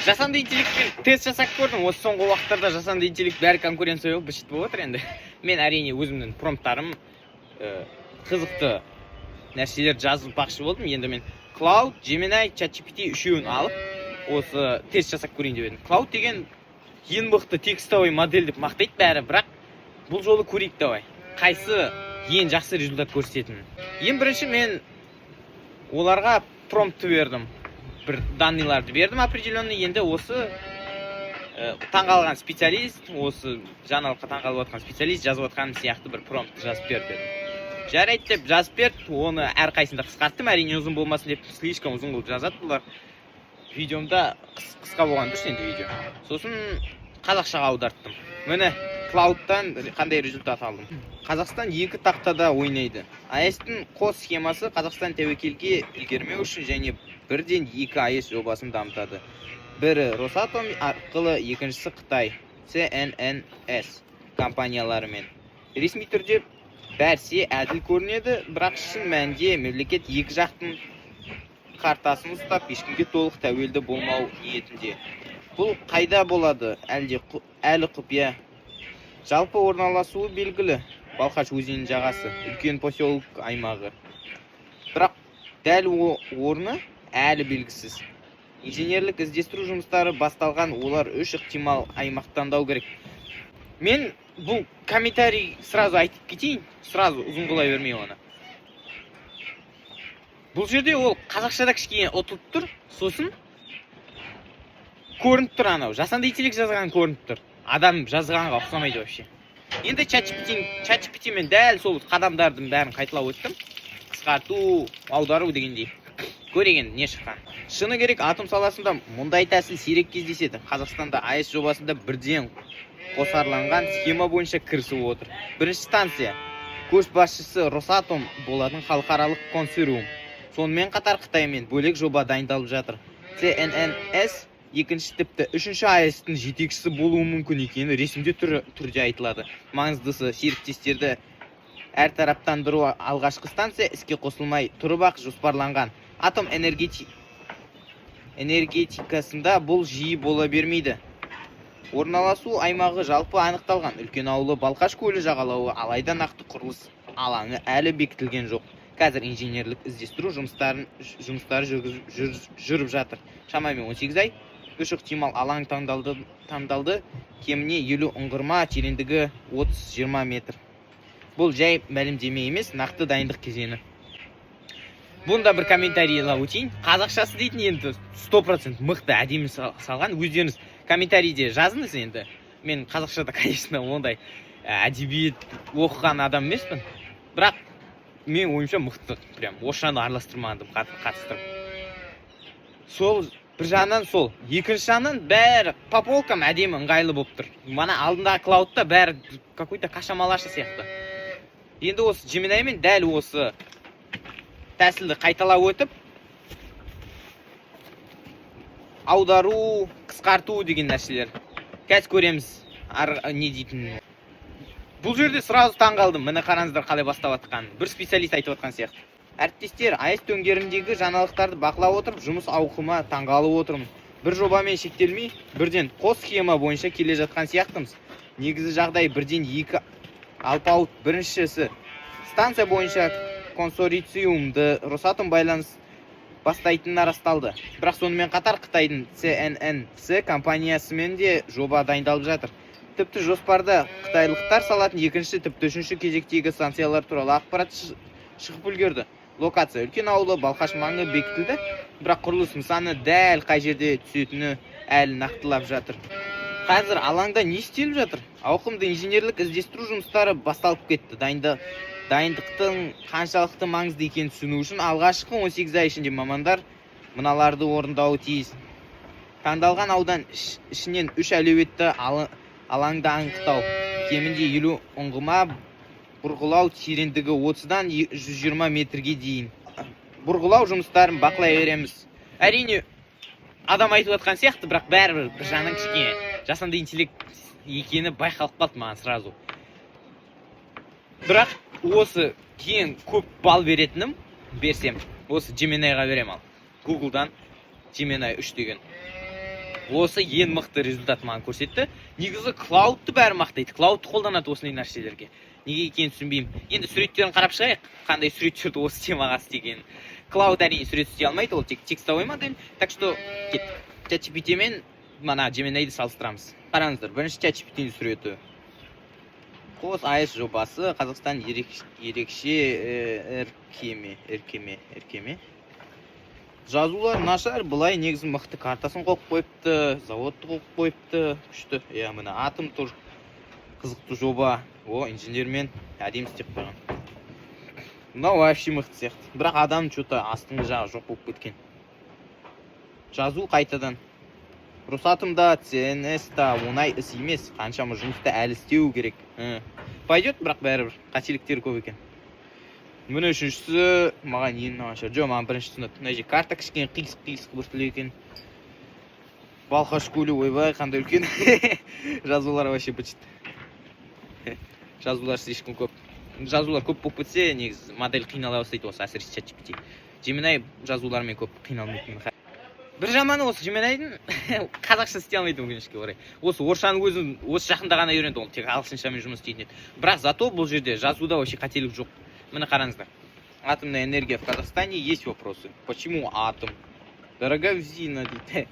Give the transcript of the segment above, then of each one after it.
жасанды интеллектпен тест жасап көрдім. Осы соңғы уақыттарда жасанды интеллект бәрі конкуренция болып бішіт болып отыр енді. Мен әрине өзімнің промпттарым қызықты нәрселер жазып бақшы болдым. Енді мен Cloud, Gemini, ChatGPT үшеуін алып, осы тест жасап көрейін деп едім. Cloud деген ең мықты текстовый модель деп мақтайды бәрі, бірақ бұл жолы көрейік давай. Қайсы ең жақсы результат көрсететінін. Ең бірінші мен оларға промпты бердім. Бір данныйларды бердім определенный. Енді осы таңғалған специалист, осы жаңалыққа таңғалып отқан специалист жазып отқан сияқты бір промпт жазып берді. Жарайды деп жазып берді, оны әрқайсында қысқарттым, әрине ұзын болмасын деп, слишком ұзын қылып жазады бұлар. Видеомда қысқа болған дұрыс енді видео. Сосын қазақшаға аударттым. Міне Cloud-тан қандай результат алдым. Қазақстан екі тақтада ойнайды. АЭС-тің қос схемасы Қазақстан тәуекелге ілгермеу үшін және бірден екі АЭС жобасын дамытады. Бірі Росатом арқылы, екіншісі Қытай CNNS компанияларымен. Ресми түрде бәрсе әділ көрінеді, бірақ шын мәнінде мемлекет екі жақтың картасын ұстап, ешкімге толық тәуелді болмау ниетінде. Бұл қайда болады, әлі құпия. Жалпы орналасуы белгілі. Балқаш өзенінің жағасы, үлкен поселок аймағы. Бірақ дәл орны әлі белгісіз. Инженерлік іздестіру жұмыстары басталған, олар үш ықтимал аймақтандау керек. Мен бұл комментарий сразу айтып кетейін, сразу ұзын қылай бермей оны. Бұл жерде ол қазақшада кішкене ұтылып тұр, сосын көрініп тұр анау. Жасанды интеллект жазған көрініп тұр. Адам жазғанға ұқсамайды вообще. Енді ChatGPT мен дәл сол қадамдардың бәрін қайталап өттім. Қысқарту, аудару дегендей. Көреген не шыққан. Шыны керек, атом саласында мұндай тәсіл сирек кездеседі. Қазақстанда АЭС жобасында бірден қосарланған схема бойынша кірісіп отыр. Бірінші станция көшбасшысы Росатом болатын халықаралық консорциум. Сонымен қатар Қытаймен бөлек жоба дайындалып жатыр. CNNS екінші тіпті үшінші АЭС-тің жетекшісі болуы мүмкін екені ресімде түрде айтылады. Маңыздысы серіктестерді әртараптандыру. Алғашқы станция іске қосылмай тұрып ақ жоспарланған. Атом энергетикасында бұл жиі бола бермейді. Орналасу аймағы жалпы анықталған. Үлкен ауылы Балқаш көлі жағалауы, алайда нақты құрылыс алаңы әлі бекітілген жоқ. Қазір инженерлік іздестіру жұмыстары жүріп жатыр. Шамамен 18 ай. Үш ықтимал алаң таңдалды. Кеміне 50 ұңғырма, тереңдігі 30-20 метр. Бұл жай мәлімдеме емес, нақты дайындық кезеңі. Бұнда бір комментарийлар өтейін. Қазақшасы дейтін енді 100% мықты әдемі салған. Өздеріңіз комментарийде жазыңыз енді. Мен қазақшада, конечно, ондай әдебиет оқыған адам емеспін. Бірақ мен ойымша мықты. Прям орысшаны араластырмадым, қатыстырып. Сол бір жағынан сол. Екінші жағынан бәрі по полкам әдемі ыңғайлы болып тұр. Мана алдындағы Cloud-та бәрі какой-то кашамалашы сияқты. Енді осы Gemini мен дәл осы тәсілді қайталап өтіп, аудару, қысқарту деген нәрселер. Қазір көреміз не дейтін. Бұл жерде сразу таңғалдым. Міне қараңыздар қалай бастап атқан. Бір специалист айтып отқан сияқты. Әріптестер, АЭС төңгеріндегі жаңалықтарды бақылап отырып, жұмыс ауқымы таңғалып отырмын. Бір жобамен шектелмей, бірден қос схема бойынша келе жатқан сияқтымыз. Негізі жағдай бірден екі алпауыт. Біріншісі станция бойынша консорциумды Росатом байланыс бастайтынына расталды. Бірақ сонымен қатар Қытайдың CNNS компаниясымен де жоба дайындалып жатыр. Тіпті жоспарда қытайлықтар салатын екінші тіпті үшінші кезектегі станциялар туралы ақпарат шығып үлгерді. Локация үлкен ауылы Балқаш маңы бекітілді, бірақ құрылыс нысаны дәл қай жерде түсетіні әлі нақтылап жатыр. Қазір алаңда не істеліп жатыр? Ауқымды инженерлік іздестіру жұмыстары басталып кетті. Дайындықтың қаншалықты маңызды екенін түсіну үшін алғашқы 18 ай ішінде мамандар мыналарды орындауы тиіс. Таңдалған аудан ішінен 3 әлеуетті алаңды анықтау, кемінде 50 ұңғыма, бұрғылау тереңдігі 30-дан 120 метрге дейін. Бұрғылау жұмыстарын бақылай береміз. Әрине, адам айтып отқан сияқты, бірақ бәрібір бір жағынан кішкене жасанды интеллект екені байқалып қалды маған сразу. Бірақ осы кейін көп бал беретінім, берсем, осы Gemini-ға берем ал. Google-дан Gemini 3 деген. осы ең мықты результат маған көрсетті. Негізі клаудты бәрі мақтайды. Клаудты қолданады осындай нәрселерге. Неге екенін түсінбеймін. Енді суреттерін қарап шығайық, қандай суреттерді осы темаға істеген. Клауд әрине сурет істей алмайды, ол тек текстовый модель. Так что кеттік. ChatGPT мен мана Gemini'ді салыстырамыз. Қараңыздар, бірінші ChatGPT-ның суреті. Қос AES жобасы Қазақстан ерекше іркеме. Жазулар нашар, былай негізі мықты картасын қойып қойыпты, заводты қойып қойыпты. Күшті. Мына атом тұр. Қызықты жоба. Инженермен әдемі істеп қойған. Мынау вообще мықты сияқты. Бірақ адам что-то астыңғы жағы жоқ болып кеткен. Жазу қайтадан. Росатомда CNS-та оңай іс емес, қаншама жұмысты әлі істеу керек. Пойдет, бірақ бәрібір қателіктер көп екен. Міне үшіншісі маған ең нашар. Жоқ, маған бірінші түсінеді. Мына жерде карта кішкене қиысық біртілі екен. Балқаш көлі, ойбай, қандай үлкен. Жазулар вообще бітшіт. Жазулар слишком көп. Жазулар көп болып кетсе, негізі модель қинала бастайды осы, әсіресе ChatGPT. Gemini жазулармен көп қиналмайтын. Бір жаманы осы Gemini'дің қазақша істей алмайды өкінішке орай. Осы орысшаның өзін осы жақында ғана үйренді, ол тек ағылшыншамен жұмыс істейтін еді. Бірақ зато бұл жерде жазуда вообще қателік жоқ. Міне қараңыздар. Атомная энергия в Казахстане, есть вопросы. Почему атом? Дороговизна дейді.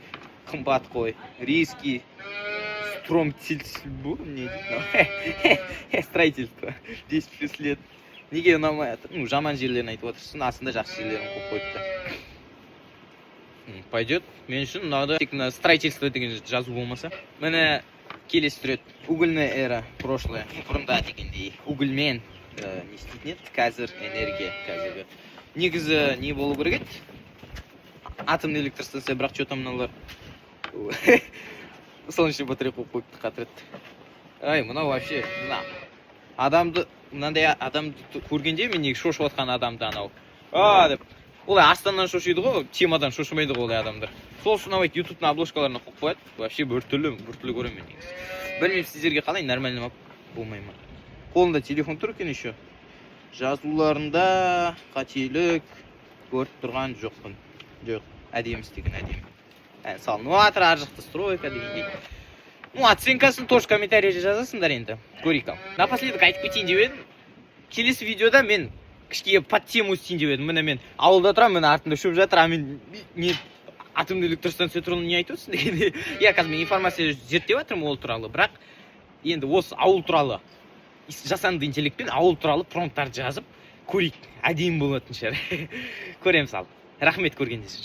Қымбат қой. Риски. Строительство. 10+ лет. Неге ұнамай жатыр? Жаман жерлерін айтып отырсын, астында жақсы жерлерін қойып қойыпты. Пойдет. Мен үшін ұнады. Тек строительство деген жазу болмаса. Міне келесі сурет. Угольная эра, прошлое. Бұрында дегендей. Угольмен не істейтін еді. Қазір энергия. Негізі не болу керек еді? Атомный электростанция, бірақ что там мыналар? Солнечный батарея қойып қойыпты қатырет. Мынау вообще, адамды, мынандай адамды көргенде мен неге шошып отқан адамды анау. Деп. Олай астаннан шошиды ғой, темадан шошымайды ғой олай адамдар. Сол үшін авайды ютубтың обложкаларына қойып қояды. Вообще біртүрлі көремін мен негізі. Білмеймін сіздерге қалай, нормально ма болмай ма. Қолында телефон тұр екен еще. Жазуларында қателік көріп тұрған жоқпын. Жоқ, әдемі істеген әдемі. Салынып жатыр, ар жақта стройка дегендей. Оценкасын тоже комментарийде жазасыңдар енді. Көрейік ал. Напоследок айтып кетейін деп едім. Келесі видеода мен кішкене под тему істейін деп едім. Міне мен ауылда тұрамын, міне артында шөп жатыр, а мен атомный электростанция туралы не айтып отырсың дегенде. Қазір мен информация зерттеп жатырмын ол туралы, бірақ енді осы ауыл туралы жасанды интеллектпен ауыл туралы промпттарды жазып көрейік. Әдемі болатын шығар. Көреміз ал. Рахмет көргендеріңіз үшін.